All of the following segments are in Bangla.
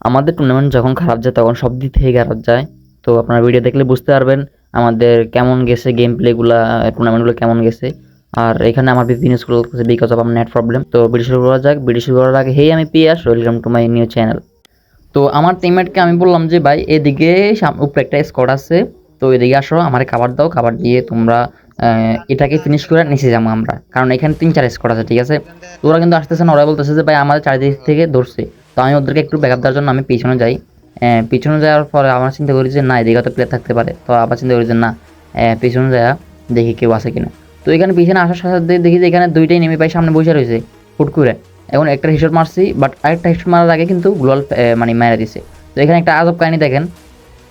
আমাদের টুর্নামেন্ট যখন খারাপ যায় তখন সব দিক থেকে খারাপ যায়। তো আপনারা ভিডিও দেখলে বুঝতে পারবেন আমাদের কেমন গেছে গেম প্লেগুলা, টুর্নামেন্টগুলো কেমন গেছে। আর এখানে আমার বিভিন্ন স্কুল করছে বিকজ অফ আমার নেট প্রবলেম। তো ভিডিও শুরু করা যাক। ভিডিও শুরু করার আগে হেই আমি Piyas, welcome to my new channel. তো আমার টিমমেটকে আমি বললাম যে ভাই এদিকে উপরে একটা স্কোয়াড আছে, তো এদিকে আসো, আমার খাবার দাও, খাবার দিয়ে তোমরা এটাকে ফিনিশ করে নিচে যাবো আমরা, কারণ এখানে 3-4 স্কোয়াড আছে, ঠিক আছে। তো ওরা কিন্তু আসতেছে না, ওরা বলতেছে যে ভাই আমাদের চারিদিক থেকে ধরছে। তো আমি ওদেরকে একটু ব্যাকআপ দেওয়ার জন্য আমি পিছনে যাই। পিছনে যাওয়ার পরে আমার চিন্তা করি যে না, এদিকে তো প্লেয়ার থাকতে পারে। তো আবার চিন্তা করি যে না, পিছনে যাওয়া দেখি কেউ আছে কিনা। তো এখানে পিছনে আসার সাথে সাথে দেখি যে এখানে দুইটাই নেমে পাই সামনে বসে রয়েছে হুট করে। এখন একটা হেডশট মারছি, বাট আরেকটা হেডশট মারার আগে কিন্তু গ্লোয়াল মানে মেরে দিছে। তো এখানে একটা আজব কাহিনী দেখেন।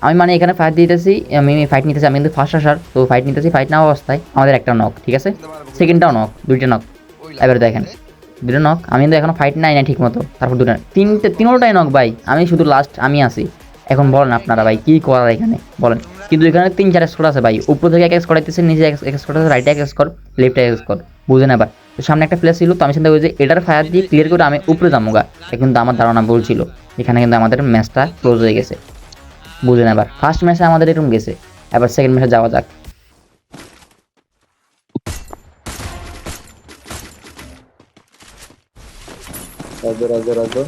আমি মানে এখানে ফাইট দিতেছি, আমি ফাইট নিতেছি, আমি কিন্তু ফার্স্ট আসার, তো ফাইট নিতেছি, ফাইট নেওয়া অবস্থায় আমাদের একটা নক, ঠিক আছে, সেকেন্ডটাও নক, দুইটা নক। এবার দেখেন দুটো নক, আমি কিন্তু এখনো ফাইট নাই ঠিক মতো, তারপর দুটো তিনোটাই নক ভাই, আমি শুধু লাস্ট আমি আছি। এখন বলেন আপনারা ভাই কি করার এখানে বলেন। কিন্তু এখানে 3-4 স্কোর আছে ভাই, উপর থেকে এক স্কোর আইতেছে, নিচে এক স্কোর আছে, রাইটে এক স্কোর, লেফটে এক স্কোর, বুঝেন এবার। তো সামনে একটা প্লেস ছিল, তো আমি চিন্তা করি যে এটার ফায়ার দিয়ে ক্লিয়ার করে আমি উপরে যাবো গা। কিন্তু আমার ধারণা ভুল ছিল, এখানে কিন্তু আমাদের ম্যাচটা ক্লোজ হয়ে গেছে, বুঝেন এবার। ফার্স্ট ম্যাচে আমাদের এরকম গেছে, এবার সেকেন্ড ম্যাচে যাওয়া যাক। রাজো রাজো রাজো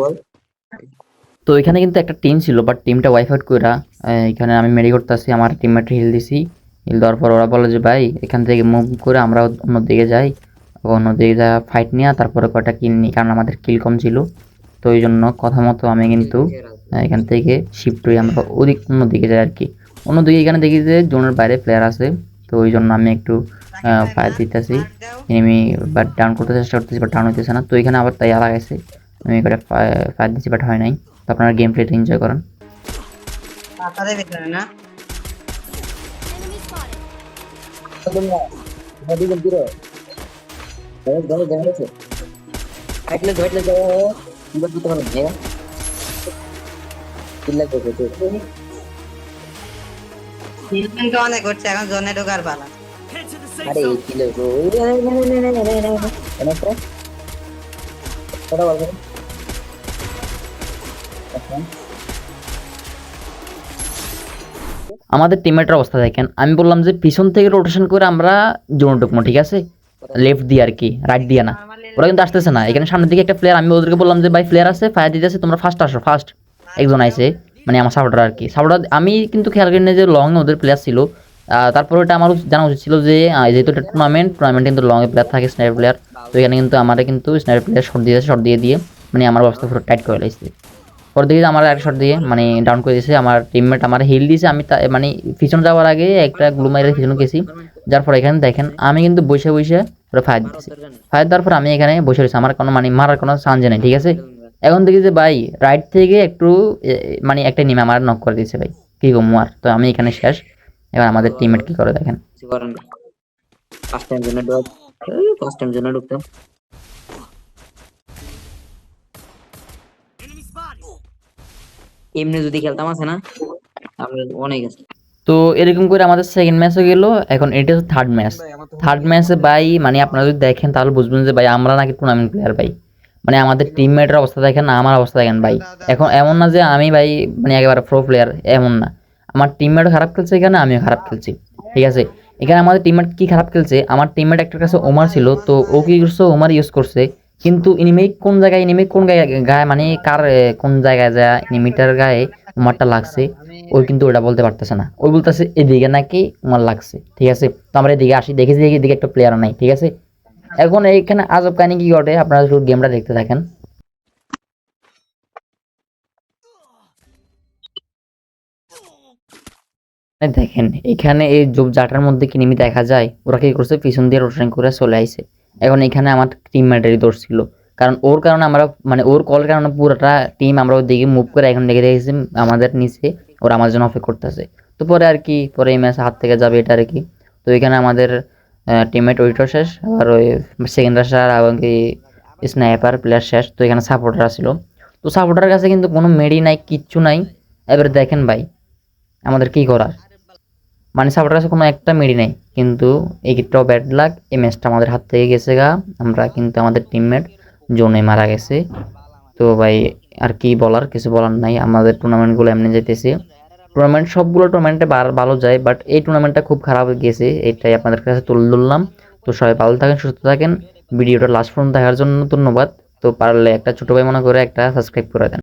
বল। তো এখানে কিন্তু একটা টিম ছিল, বাট টিমটা ওয়াইফ আউট কইরা এখানে আমি মেরি করতেছি, আমার টিমমেট হিল দিছি। হিল দেওয়ার পর ওরা বলে যে ভাই এখান থেকে মুভ করে আমরা অন্যদিকে যাই, অন্যদিকে যা ফাইট নিয়ে তারপরে কয়টা কিল নিই, কারণ আমাদের কিল কম ছিল। তো এই জন্য কথা মতো আমি কিন্তু এখান থেকে শিফট হয়ে আমরা অন্যদিকে যাই আর কি। অন্যদিকে এখানে দেখি যে জোনের বাইরে প্লেয়ার আছে, তো ওই জন্য আমি একটু ফায়ার দিতেছি, এনিমি বাট ডাউন করতে চেষ্টা করতেছি, বাট ডাউন হইতেছে না। তো এখানে আবার তাই লাগাইছে, আমি এখানে ফায়ার দিচ্ছি, বাট হয় নাই। তো আপনারা গেম প্লেটা এনজয় করেন। পাতাদের ভিতরে না হিলমেন্ট অনেক করছে এখন জোনে ঢোকার পালা। আরে কিলো আমাদের টিমমেটের অবস্থা দেখেন, আমি বললাম যে পিছন থেকে রোটেশন করে আমরা জোনে ঢুকবো, ঠিক আছে, লেফট দিয়ে আর কি, রাইট দিয়ে না। ওরা কিন্তু আসতেছে না, এখানে সামনের দিকে একটা প্লেয়ার, আমি ওদেরকে বললাম যে ভাই প্লেয়ার আছে, ফায়ার দিতেছে, তোমরা ফার্স্ট আসো, ফার্স্ট। একজন আইছে, মানে আমার সাপোর্টার আর কি, সাপোর্টার। আমি কিন্তু খেয়াল করি না যে লং এ ওদের প্লেয়ার ছিল। তারপর ওটা আমার জানা উচিত ছিল যে যেহেতু এটা টুর্নামেন্ট কিন্তু লং এ প্লেয়ার থাকে, স্নাইপার প্লেয়ার। তো এখানে কিন্তু আমার কিন্তু স্নাইপার প্লেয়ার শট দিয়েছে, শট দিয়ে দিয়ে মানে আমার অবস্থা পুরো টাইট করে লাগছে। পরে দেখি আমার এক শট দিয়ে মানে ডাউন করে দিয়েছে আমার টিমমেট, আমার হিল দিয়েছে, আমি মানে পিছনে যাওয়ার আগে একটা গ্লু মাইরে পিছনে গেছি। যার পর এখানে দেখেন আমি কিন্তু বসে বসে পুরো ফায়ার দিতেছি। ফায়ার দেওয়ার পর আমি এখানে বসে রয়েছি, আমার কোনো মানে মারার কোনো চান্স নেই, ঠিক আছে। এখন দেখি যে ভাই রাইট থেকে একটু মানে একটা নেমে আমার নক করে দিয়েছে ভাই, কি গো আর। তো আমি এখানে শেষ। এবার আমাদের টিমমেট কি করে দেখেন। ফার্স্ট টাইম জন্য ঢুকতাম। এমনি যদি খেলতাম আছে না তাহলে অনেক আছে। তো এরকম করে আমাদের সেকেন্ড ম্যাচও গেল। এখন এটা হচ্ছে থার্ড ম্যাচ। থার্ড ম্যাচে ভাই মানে আপনারা যদি দেখেন তাহলে বুঝবেন যে ভাই আমরা নাকি টুর্নামেন্ট প্লেয়ার ভাই। মানে আমাদের টিমমেটের অবস্থা দেখেন না, আমার অবস্থা দেখেন ভাই। এখন এমন না যে আমি ভাই মানে একেবারে প্রো প্লেয়ার, এমন না। আমার টিমমেটও খারাপ খেলছে, এখানে আমিও খারাপ খেলছি, ঠিক আছে। এখানে আমাদের টিমমেট কি খারাপ খেলছে, আমার টিমমেট একটার কাছে ওমার ছিল, তো ও কি করছে, ওমার ইউজ করছে। কিন্তু এনিমি কোন জায়গায়, এনিমি কোন গায়ে মানে কার কোন জায়গায় যায় এনিমিটার গায়ে ওমারটা লাগছে, ওই কিন্তু ওটা বলতে পারতেছে না। ওই বলতেছে এদিকে নাকি ওমার লাগছে, ঠিক আছে। তো আমরা এদিকে আসি, দেখেছি এদিকে একটা প্লেয়ার নাই, ঠিক আছে। এখন এইখানে আজব কাহিনী কি ঘটে, আপনারা শুধু গেমটা দেখতে থাকেন। দেখেন এখানে এই ঝোপঝাড়ের মধ্যে কি নিমি দেখা যায়, ওরা কি করছে পিছন দিয়ে রোটেশন করে চলে আইছে। এখন এখানে আমার টিমমেটেরই দোষ ছিল, কারণ ওর কারণে আমরা মানে ওর কলের কারণে পুরোটা টিম আমরা ওর দিকে মুভ করে এখন দেখে দেখেছি আমাদের নিচে ওরা আমাদের জন্য অপেক্ষা করতেছে। তো পরে আর কি, পরে এই ম্যাচ হাত থেকে যাবে এটা আর কি। তো এখানে আমাদের টিমমেট ওইটাও শেষ, আর ওই সেকেন্ড রাশার এবং কি স্নাইপার প্লেয়ার শেষ। তো এখানে সাপোর্টার ছিল, তো সাপোর্টারের কাছে কিন্তু কোনো মেডি নাই, কিচ্ছু নাই। এবারে দেখেন ভাই আমাদের কি করার, মানে সাপোর্টার কাছে কোনো একটা মেডি নেই, কিন্তু এইটাও ব্যাড লাক, এই ম্যাচটা আমাদের হাত থেকে গেছে গা। আমরা কিন্তু আমাদের টিমমেট জোনে মারা গেছে। তো ভাই আর কি বলার, কিছু বলার নাই। আমাদের টুর্নামেন্টগুলো এমনি যেতেছে, টুর্নামেন্ট সবগুলো টুর্নামেন্টে ভালো যায়, বাট এই টুর্নামেন্টটা খুব খারাপ গেছে, এটাই আপনাদের কাছে তুলে ধরলাম। তো সবাই ভালো থাকেন, সুস্থ থাকেন। ভিডিওটা লাস্ট পর্যন্ত দেখার জন্য ধন্যবাদ। তো পারলে একটা ছোট ভাই মনে করে একটা সাবস্ক্রাইব করে দেন।